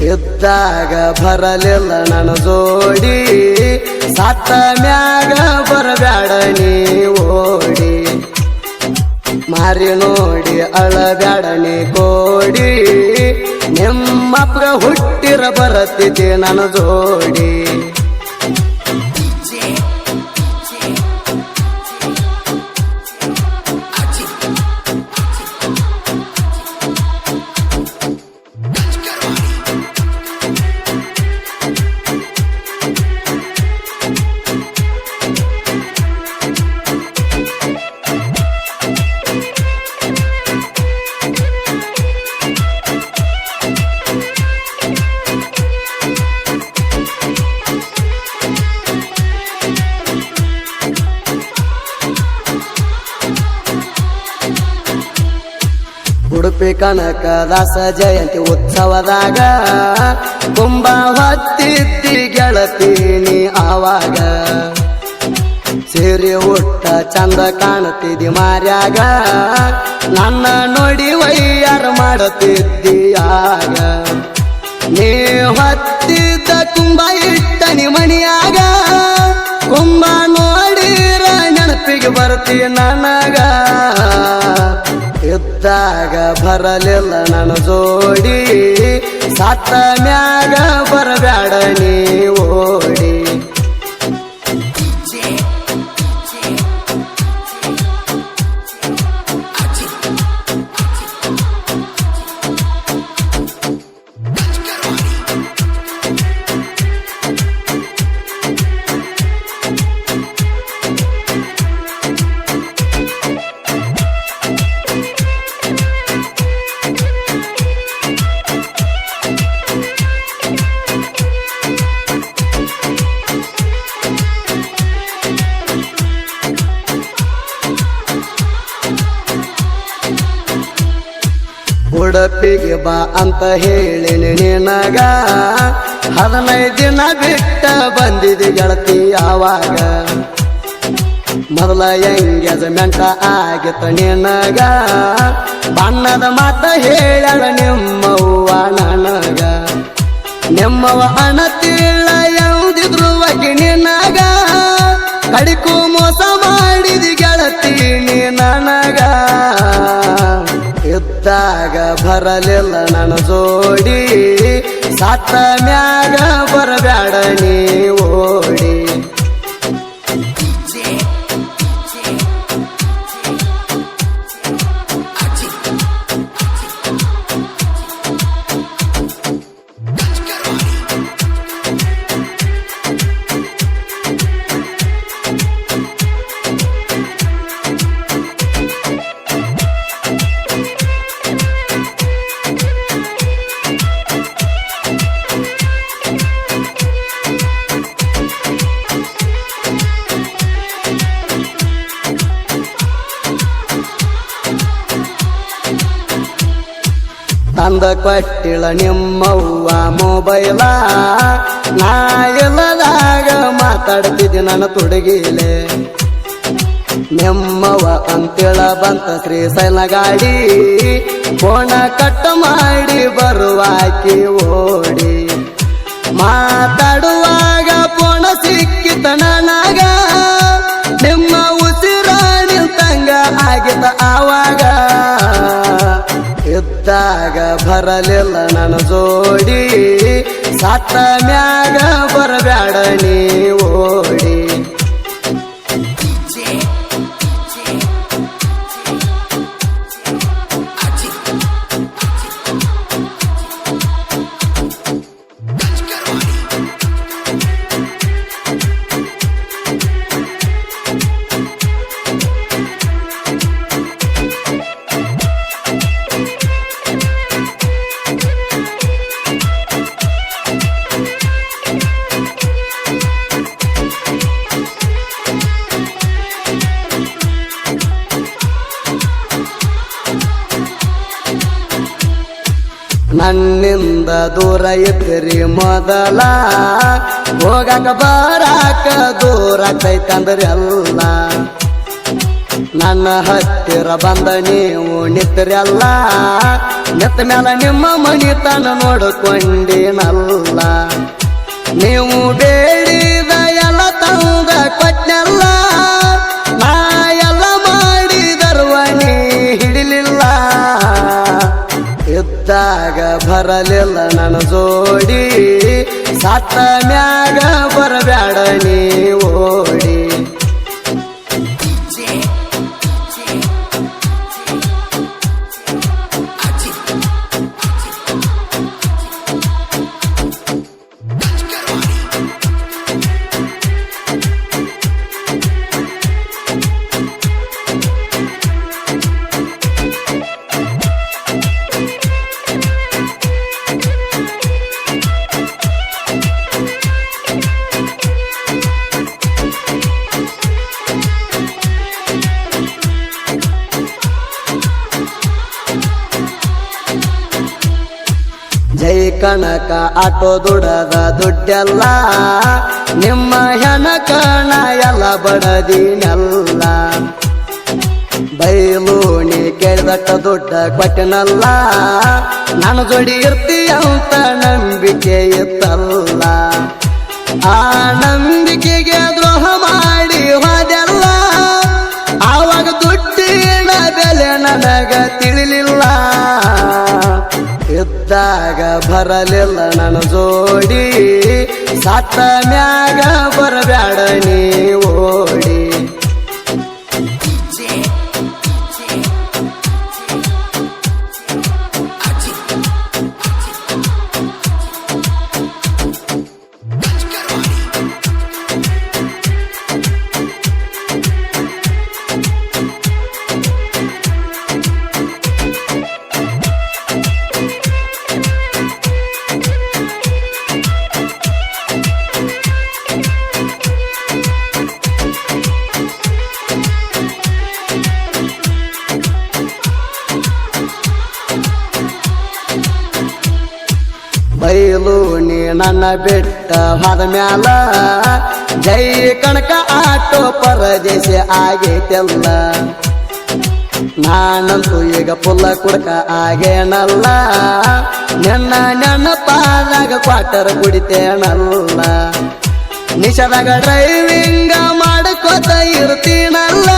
ಇದ್ದಾಗ ಬರಲಿಲ್ಲ ನನ್ನ ಜೋಡಿ ಸತ್ತ ಮ್ಯಾಗ ಬರಬ್ಯಾಡ ನೀ ಓಡಿ ಮಾರಿ ನೋಡಿ ಅಳಬ್ಯಾಡ ನೀ ಕೋಡಿ ನಿಮ್ಮಪ್ಪ ಹುಟ್ಟಿರ ಬರತ್ತಿದ್ದೆ ನನ್ನ ಜೋಡಿ ಉಡುಪಿ ಕನಕದಾಸ ಜಯಂತಿ ಉತ್ಸವದಾಗ ತುಂಬ ಹೊತ್ತಿದ್ದಿ ಗೆಳತೀನಿ ಆವಾಗ ಸೇರಿ ಉಟ್ಟ ಚಂದ ಕಾಣುತ್ತಿದ್ದಿ ಮಾರ್ಯಾಗ ನನ್ನ ನೋಡಿ ವೈಯಾರ ಮಾಡುತ್ತಿದ್ದೀಯಾಗ ನೀ ಹೊತ್ತಿದ್ದ ಕುಂಭ ಇಟ್ಟನಿ ಮಣಿಯಾಗ ಕುಂಭ ನೋಡಿರ ನೆನಪಿಗೆ ಬರ್ತಿ ನನಗ ಇದ್ದಾಗ ಬರಲಿಲ್ಲ ನನ್ನ ಜೋಡಿ ಸತ್ತ ಮ್ಯಾಗ ಬರಬ್ಯಾಡ ನೀ ಓಡಿ ಉಡುಪಿಗೆ ಬಾ ಅಂತ ಹೇಳಿನಿ ನಿನಗ 15 ದಿನ ಬಿಟ್ಟ ಬಂದಿದೆ ಗೆಳತಿ ಆವಾಗ ಮೊದಲ ಎಂಗೇಜ್ಮೆಂಟ್ ಆಗಿತ್ತ ನಿನಗ ಬಣ್ಣದ ಮಾತ ಹೇಳ್ಯಾಳ ನಿಮ್ಮವ್ವ ನನಗ ನಿಮ್ಮವ ಅಣತಿಳ ಯಾವುದಿದ್ರು ಬಗ್ಗೆ ನಿನಗ ಕಡಿಕು ಮೋಸ ಮಾಡಿದಿ ಗೆಳತಿ ನೀ ನನಗ ಇದ್ದಾಗ ಬರಲಿಲ್ಲ ನನ್ನ ಜೋಡಿ ಸತ್ತ ಮ್ಯಾಗ ಬರಬ್ಯಾಡ ನೀ ಓಡಿ ತಂದ ಕೊಟ್ಟಿಳ ನಿಮ್ಮವ್ವ ಮೊಬೈಲ ನಾ ಇಲ್ಲದಾಗ ಮಾತಾಡ್ತಿದ್ದೆ ನನ್ನ ತುಡುಗಿಲೆ ನಿಮ್ಮವ್ವ ಅಂತೇಳ ಬಂತ ಶ್ರೀಶೈಲ ಗಾಡಿ ಫೋನ ಕಟ್ ಮಾಡಿ ಬರುವಾಕಿ ಓಡಿ ಮಾತಾಡುವಾಗ ಫೋನ ಸಿಕ್ಕಿತ ನನಗ ನಿಮ್ಮ ಉಸಿರಾಣಿ ತಂಗ ಆಗಿತ ಆವಾಗ ಇದ್ದಾಗ ಬರಲಿಲ್ಲ ನನ್ನ ಜೋಡಿ ಸತ್ತ ಮ್ಯಾಗ ಬರಬ್ಯಾಡ ನೀ ಓಡಿ ನನ್ನಿಂದ ದೂರ ಇದ್ರಿ ಮೊದಲ ಹೋಗಕ ಬರಾಕ ದೂರ ಕೈತಂದ್ರಿ ಅಲ್ಲ ನನ್ನ ಹತ್ತಿರ ಬಂದ ನೀವು ನಿಂತ್ರಿ ಅಲ್ಲ ನೆತ್ತ ಮ್ಯಾಲ ನಿಮ್ಮ ಮನಿತನ ನೋಡ್ಕೊಂಡೇನಲ್ಲ ನೀವು ಬೇಡಿದ ಎಲ್ಲ ತಂದ ಕೊಟ್ನೆಲ್ಲ ನಾ ಎಲ್ಲ ಮಾಡಿದರ್ವನಿ ಹಿಡಿಲಿಲ್ಲ ಇದ್ದಾಗ ಬರಲಿಲ್ಲ ನನ್ನ ಜೋಡಿ ಸತ್ತ ಮ್ಯಾಗ ಬರಬ್ಯಾಡ ನೀ ಓಡಿ ಜೈ ಕನಕ ಆಟೋ ದುಡದ ದುಡ್ಡೆಲ್ಲ ನಿಮ್ಮ ಹೆಣಕಣ ಎಲ್ಲ ಬಡದಿನೆಲ್ಲ ಬೈಲೂಣಿ ಕೇಳಿದಟ್ಟ ದುಡ್ಡ ಕೊಟ್ಟನಲ್ಲ ನಾನು ಜೋಡಿ ಇರ್ತಿ ಅಂತ ನಂಬಿಕೆ ಇತ್ತಲ್ಲ ಆ ನಂಬಿಕೆಗೆ ದ್ರೋಹ ಮಾಡಿ ಹೋದೆಲ್ಲ ಆವಾಗ ದುಡ್ಡಿನ ಬೆಲೆ ನನಗ ತಿಳಿಲಿಲ್ಲ ಇದ್ದಾಗ ಬರಲಿಲ್ಲ ನನ್ನ ಜೋಡಿ ಸತ್ತ ಮ್ಯಾಗ ಬರಬ್ಯಾಡ ನೀ ಓಡಿ ಬೈಲೂಣಿ ನನ್ನ ಬೆಟ್ಟ ಹೋದ ಮ್ಯಾಲ ಜೈ ಕಣಕ ಆಟೋ ಪರದೇಶ ಆಗೈತೆಲ್ಲ ನಾನಂತೂ ಈಗ ಪುಲ್ಲ ಕುಡ್ಕ ಆಗೇನಲ್ಲ ನನ್ನ ಪಾದಾಗ ಕ್ವಾಟರ್ ಕುಡಿತೇನಲ್ಲ ನಿಶದಾಗ ಡ್ರೈವಿಂಗ ಮಾಡ್ಕೋತ ಇರ್ತೀನಲ್ಲ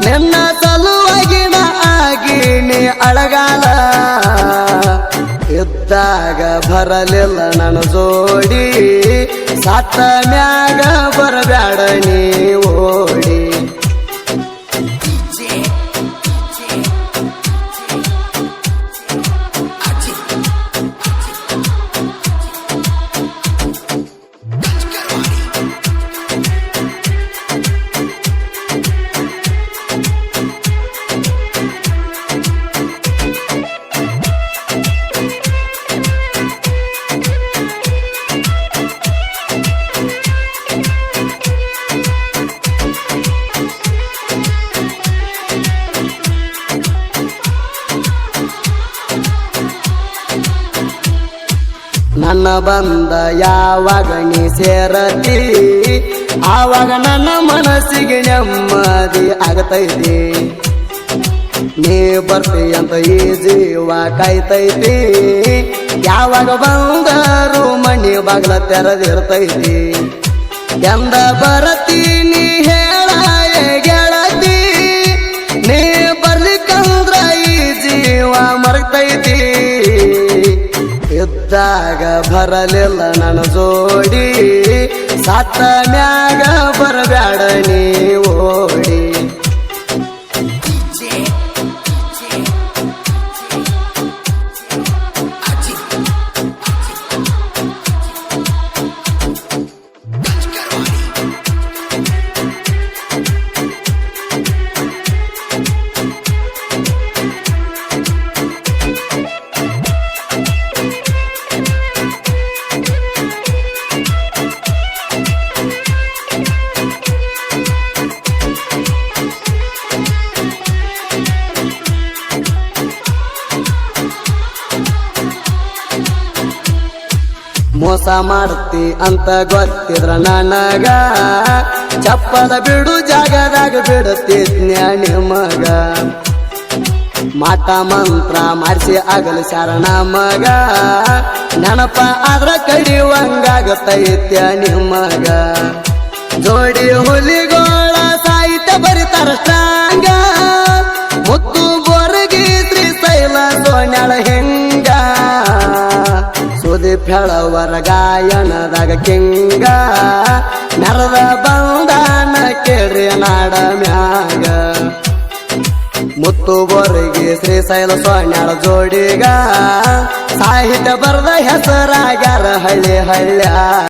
ನಿನ್ನ ಸಲುವಾಗಿನ ಆಗೀನಿ ಅಳಗಾಲ ಇದ್ದಾಗ ಬರಲಿಲ್ಲ ನನ್ನ ಜೋಡಿ ಸತ್ತ ಮ್ಯಾಗ ಬರಬ್ಯಾಡ ನೀ ಓಡಿ ನನ್ನ ಬಂದ ಯಾವಾಗ ನೀ ಸೇರತಿ ಆವಾಗ ನನ್ನ ಮನಸ್ಸಿಗೆ ನೆಮ್ಮದಿ ಆಗತೈತಿ ನೀ ಬರ್ತಿ ಅಂತ ಈ ಜೀವ ಕಾಯ್ತೈತಿ ಯಾವಾಗ ಬಂದರು ಮನಿ ಬಾಗ್ಲ ತೆರೆದಿರ್ತೈತಿ ಎಂದ ಬರತೀನಿ ಹೇಳ ಗೆಳತಿ ನೀ ಬರ್ಲಿಕ್ಕಂದ್ರ ಈ ಜೀವ ಮರತೈತಿ ಇದ್ದಾಗ ಬರಲಿಲ್ಲ ನನ್ನ ಜೋಡಿ ಸತ್ತ ಮ್ಯಾಗ ಬರಬ್ಯಾಡ ನೀ ಓಡಿ ಮೋಸ ಮಾಡ್ತಿ ಅಂತ ಗೊತ್ತಿದ್ರ ನನಗ ಚಪ್ಪದ ಬಿಡು ಜಾಗದಾಗ ಬಿಡುತ್ತಿದ್ನ್ಯ ನಿಮಗ ಮಾಟ ಮಂತ್ರ ಮಾಡಿಸಿ ಆಗಲು ಶರಣ ಮಗ ನೆನಪ ಆದ್ರ ಕಡಿಯುವಂಗಾಗತೈತ್ಯ ನಿಮಗ ಜೋಡಿ ಹುಲಿಗೋಳ ಸಾಹಿತ್ಯ ಬರಿತಾರ ಸ್ಟ್ರಾಂಗ ಮುತ್ತು ಬೋರ್ಗಿ ಶ್ರೀಶೈಲ ಸೋನ್ಯಾಳ ಹೆಂಗ ಸುದೀಪ್ ಹೇಳವರ ಗಾಯನದಾಗ ಕಿಂಗ ನೆರದ ಬಂದಾನ ಕೇಳ್ರಿ ನಾಡ ಮ್ಯಾಗ ಮುತ್ತು ಬೋರ್ಗಿ ಶ್ರೀಶೈಲ ಸೋನ್ಯಾಳ ಜೋಡಿಗ ಸಾಹಿತ್ಯ ಬರದ ಹೆಸರಾಗ್ಯಾರ ಹಳ್ಳಿ ಹಳ್ಳ್ಯ